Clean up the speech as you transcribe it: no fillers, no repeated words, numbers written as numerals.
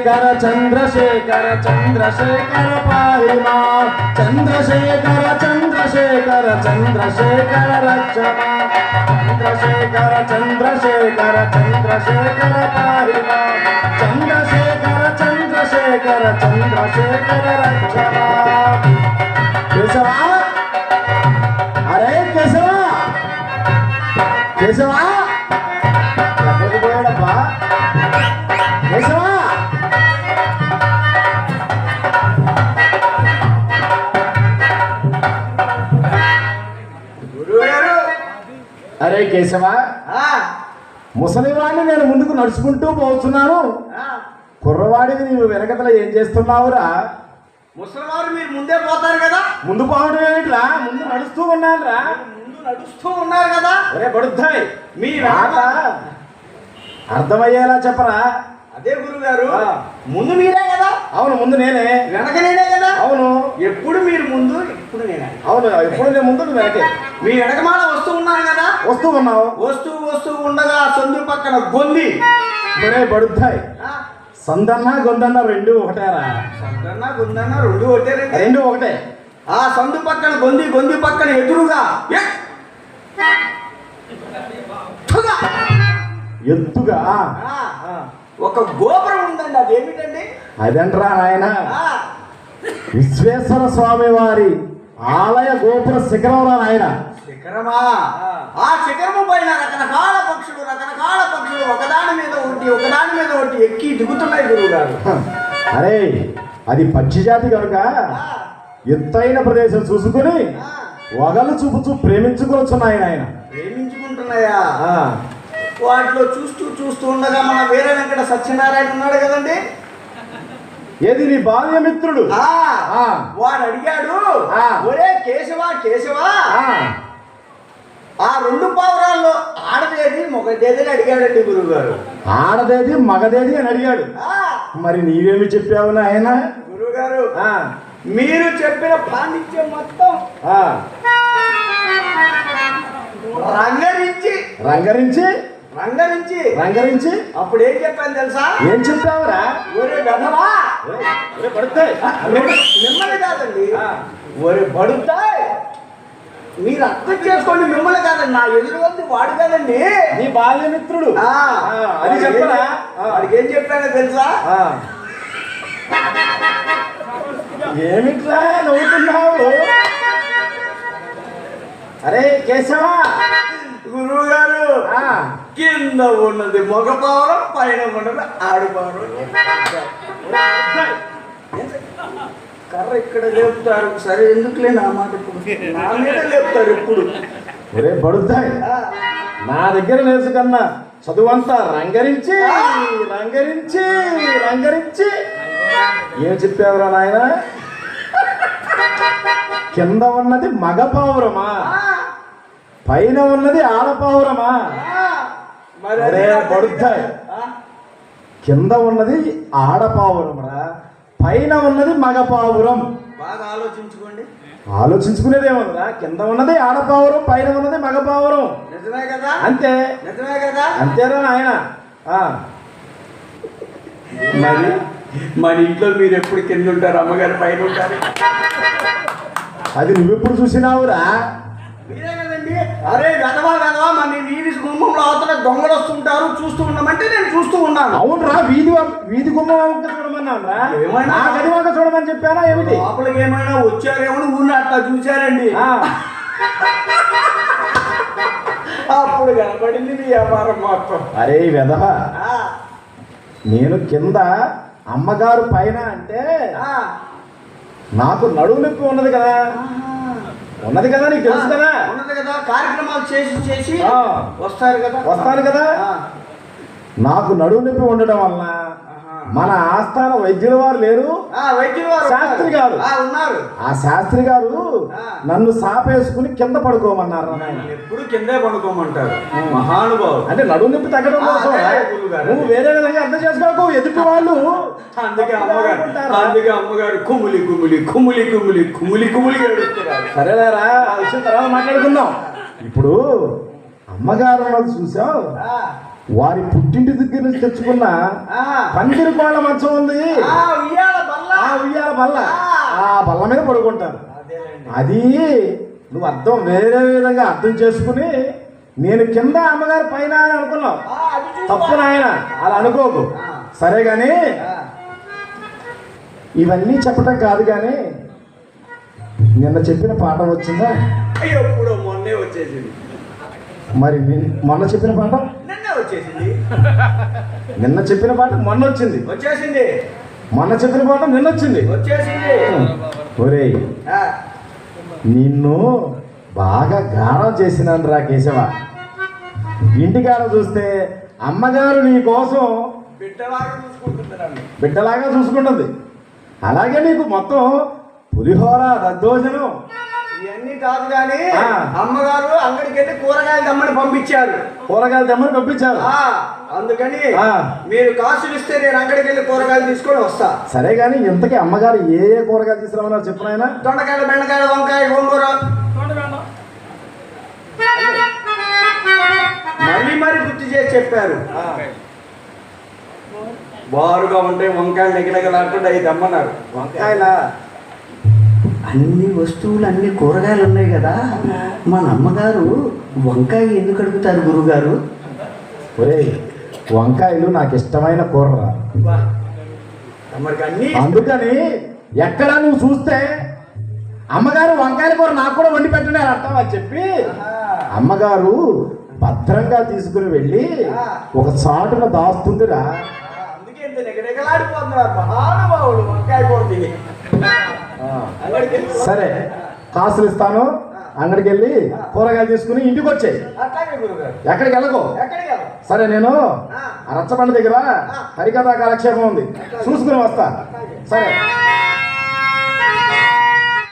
చంద్రశేఖర చంద్రశేఖర చంద్రశేఖర పాహి మాం చంద్రశేఖర చంద్రశేఖర చంద్రశేఖర రక్ష మాం చంద్రశేఖర చంద్రశేఖర చంద్రశేఖర పాహి మాం చంద్రశేఖర చంద్రశేఖర చంద్రశేఖర రక్ష మాం. కేశవా, అరే కేశవా, కేశవా ఎక్కడికి పోయాడబ్బా కేశవా? అరే కేశవా, ముసలివాడిని నేను ముందుకు నడుచుకుంటూ పోతున్నాను, కుర్రవాడిని నువ్వు వెనకతల ఏం చేస్తున్నావురా? ముసలివారు మీరు ముందే పోతారు కదా. ముందు పోవడం ఏమిట్లా, ముందు నడుస్తూ ఉన్నాను రా. ముందు నడుస్తూ ఉన్నారు కదా. ఒరే బడుద్దాయి, మీ మాట అర్థమయ్యేలా చెప్పరా? అదే గురువు గారు, ముందు మీరే కదా. అవును, ముందు నేనే, వెనక నేనే కదా. అవును, ఎప్పుడు మీరు ముందు, ఎప్పుడు నేనే. అవును, ఎప్పుడు నేను ముందు నువ్వు వెనకే. మీ వెనకమాల వస్తూ ఉన్నాను కదా. వస్తూ ఉన్నావు. వస్తూ ఉండగా సందు పక్కన గొంది. ఒరే బడుద్దాయి, సందన్న గొందన్న రెండు ఒకటేరా? సందన్న గొందన్న రెండు ఒకటే. రెండు ఒకటే. ఆ సందు పక్కన గొంది, గొంది పక్కన ఎదురుగా ఎత్తుగా ఒక గోపురం ఉందండి. అదేమిటండి? అదంట్రా నాయన, విశ్వేశ్వర స్వామి వారి ఆలయ గోపుర శిఖరం రా నాయన. శిఖరమా? ఆ శిఖరము పైన రకరకాల పక్షులు ఒకదాని మీద ఒకటి ఎక్కి దిగుతున్నాయి గురువు గారు. అరే అది పక్షి జాతి కనుక ఎత్తైన ప్రదేశం చూసుకుని వగలు చూపుచూ ప్రేమించుకోవచ్చున్నాయి నాయన. ప్రేమించుకుంటున్నాయా? వాటిలో చూస్తూ ఉండగా మన వీర వెంకట సత్యనారాయణ ఉన్నాడు కదండి. ఏది నీ బాల్యమిత్రుడు? వాడు అడిగాడు, ఒరే కేశవా కేశవా, ఆ రెండు పావురాల్లో ఆడదేది మగదేది అని అడిగాడండి గురువు గారు. ఆడదేది మగదేది అని అడిగాడు. మరి నీవేమి చెప్పావు నాయన? గురువు గారు, మీరు చెప్పిన పాండిత్యం మొత్తం రంగరించి అప్పుడు ఏం చెప్పాను తెలుసా? ఏం చెప్పావురా? ఒరే గధవా, మిమ్మల్ని కాదండి, ఒరే బడుతాయ్, మీరు అర్థం చేసుకోండి, మిమ్మల్ని కాదండి, నా ఎదురు ఉంది వాడు కాదండి, నీ బాల్యమిత్రుడు. అది చెప్పరా? వాడికి ఏం చెప్పానో తెలుసా? ఏమిట్రా నవ్వుతున్నావు? అరే కేశవా, గురువు గారు, కింద ఉన్నది మగ పావురం, పైన ఉన్నది ఆడు పావురం. కర్ర ఇక్కడ లేపుతారు, సరే ఎందుకులే నా మాట, ఇప్పుడు నా మీద లేపుతారు ఇప్పుడు. ఒరే బడుద్దాయి, నా దగ్గర లేసు కన్నా చదువంతా రంగరించి ఏం చెప్పావురా నాయన? కింద ఉన్నది మగ పావురమా, పైన ఉన్నది ఆడపావురమా? అరే బడుద్దాయి, కింద ఉన్నది ఆడపావురమరా, పైన ఉన్నది మగ పావురం. బాగా ఆలోచించుకోండి. ఆలోచించుకునేదేమన్నా? కింద ఉన్నది ఆడపావురం, పైన ఉన్నది మగ పావురం. నిజమే కదా? అంతే. నిజమే కదా? అంతేరా నాయన. మరి మన ఇంట్లో మీరు ఎప్పుడు కింద ఉంటారు, అమ్మగారు పైన ఉంటారు. అది నువ్వెప్పుడు చూసినావురా? మీరే కదండి. అరే గదవా మన వీధి గుమ్మంలో అవతల దొంగలు వస్తుంటారు, చూస్తూ ఉన్నామంటే నేను చూస్తూ ఉన్నాను. అవునరా, వీధి గుమ్మం చూడమన్నాను రా. ఏమైనా గది వంక చూడమని చెప్పానా ఏమిటి? లోపలికి ఏమైనా వచ్చారేమో ఊరిని అట్లా చూశారండి. అప్పుడు కనపడింది నీ వ్యాపారం మొత్తం. అరే వెధవ, నేను కింద అమ్మగారు పైన అంటే నాకు నడుము నొప్పి ఉన్నది కదా, నీకు తెలుసు కదా. ఉన్నది కదా, కార్యక్రమాలు చేసి వస్తాను కదా. నాకు నడుము నొప్పి ఉండడం వలన మన ఆస్థాన వైద్యుల వారు లేరు, శాస్త్రి గారు ఉన్నారు. ఆ శాస్త్రి గారు నన్ను సాపేసుకుని కింద పడుకోమన్నారు. ఎప్పుడు కిందే పడుకోమంటారు మహానుభావుడు. అంటే నడుము నొప్పి తగ్గడం కోసం నువ్వు వేరే విధంగా అర్థం చేసుకోకు ఎదుటి వాళ్ళు. అందుకే అమ్మగారు కుములి ఏడుస్తున్నారు. సరేలేరా, ఆ విషయం తర్వాత మాట్లాడుకుందాం. ఇప్పుడు అమ్మగారు అన్నది చూసావు, ఆ, వారి పుట్టింటి దగ్గర నుంచి తెచ్చుకున్న ఆ, పందిరి కోళ్ళ మంచం ఉంది, ఆ, ఉయ్యాల బల్ల. ఆ ఉయ్యాల బల్ల, ఆ బల్ల మీద పడుకుంటారు. అదేలేండి. అది నువ్వు అర్థం వేరే విధంగా అర్థం చేసుకుని నేను కింద అమ్మగారు పైన అని అనుకున్నావు. ఆ, అది చూసుకో. తప్పు నాయన, అలా అనుకోకు. సరే కానీ ఆ, ఇవన్నీ చెప్పటం కాదు, కానీ నిన్న చెప్పిన పాఠం వచ్చిందా? అయ్యో, ఎప్పుడో మొన్నే వచ్చేసింది. మరి మొన్న చెప్పిన పాఠం నిన్నే వచ్చేసింది. నిన్న చెప్పిన పాఠం మొన్న వచ్చింది, వచ్చేసింది. మొన్న చెప్పిన పాఠం నిన్న వచ్చింది. వచ్చేసింది. ఒరేయ్, ఆ, నిన్ను బాగా గారం చేసినాను రా కేశవ. ఇంటికాడ చూస్తే అమ్మగారు నీ కోసం బిడ్డలాగా చూసుకుంటున్నాను. బిడ్డలాగా చూసుకుంటుంది. అలాగే నీకు మొత్తం పులిహోర దద్దోజనం ఇవన్నీ కాదు కానీ ఆ. అమ్మగారు అంగడికి వెళ్ళి కూరగాయలు తెమ్మని పంపించారు. కూరగాయలు తెమ్మని పంపించారు. ఆ, అందుకని ఆ. మీరు కాసులు ఇస్తే నేను అంగడికి వెళ్ళి కూరగాయలు తీసుకొని వస్తా. సరే కానీ ఇంతకీ అమ్మగారు ఏ ఏ కూరగాయలు తీసుకురామన్నారు చెప్పు నాయనా? దొండకాయలు, బెండకాయలు, వంకాయ, గోంగూర మరీ గుర్తు చేసి చెప్పారు. బారుగా ఉంటే వంకాయలు నెగనగలాడుకుంటే అవి తెమ్మన్నారు. వంకాయల అన్ని వస్తువులు అన్ని కూరగాయలు ఉన్నాయి కదా, మన అమ్మగారు వంకాయ ఎందుకు అడుగుతారు గురుగారు? ఒరేయ్, వంకాయలు నాకు ఇష్టమైన కూరరా. తమరికి అన్ని అందుకని ఎక్కడ నువ్వు చూస్తే అమ్మగారు వంకాయల కూర నాకు కూడా వండి పెట్టండి అని అంటావా అని చెప్పి అమ్మగారు భద్రంగా తీసుకుని వెళ్ళి ఒక చాటున దాస్తుందిరా. అందుకే ఇంత నెగనగలాడిపోతున్నారు మహానుభావుడు వంకాయ కూర తిని. అంగడికి వెళ్ళి సరే, కాసులు ఇస్తాను, అంగడికి వెళ్ళి కూరగాయలు తీసుకుని ఇంటికి వచ్చాయి. అట్లాగే గురుగారు. ఎక్కడికి వెళ్ళకు. ఎక్కడికి వెళ్ళం. సరే, నేను ఆ రచ్చబండ దగ్గర హరికథా కాలక్షేపం ఉంది, చూసుకుని వస్తా. సరే.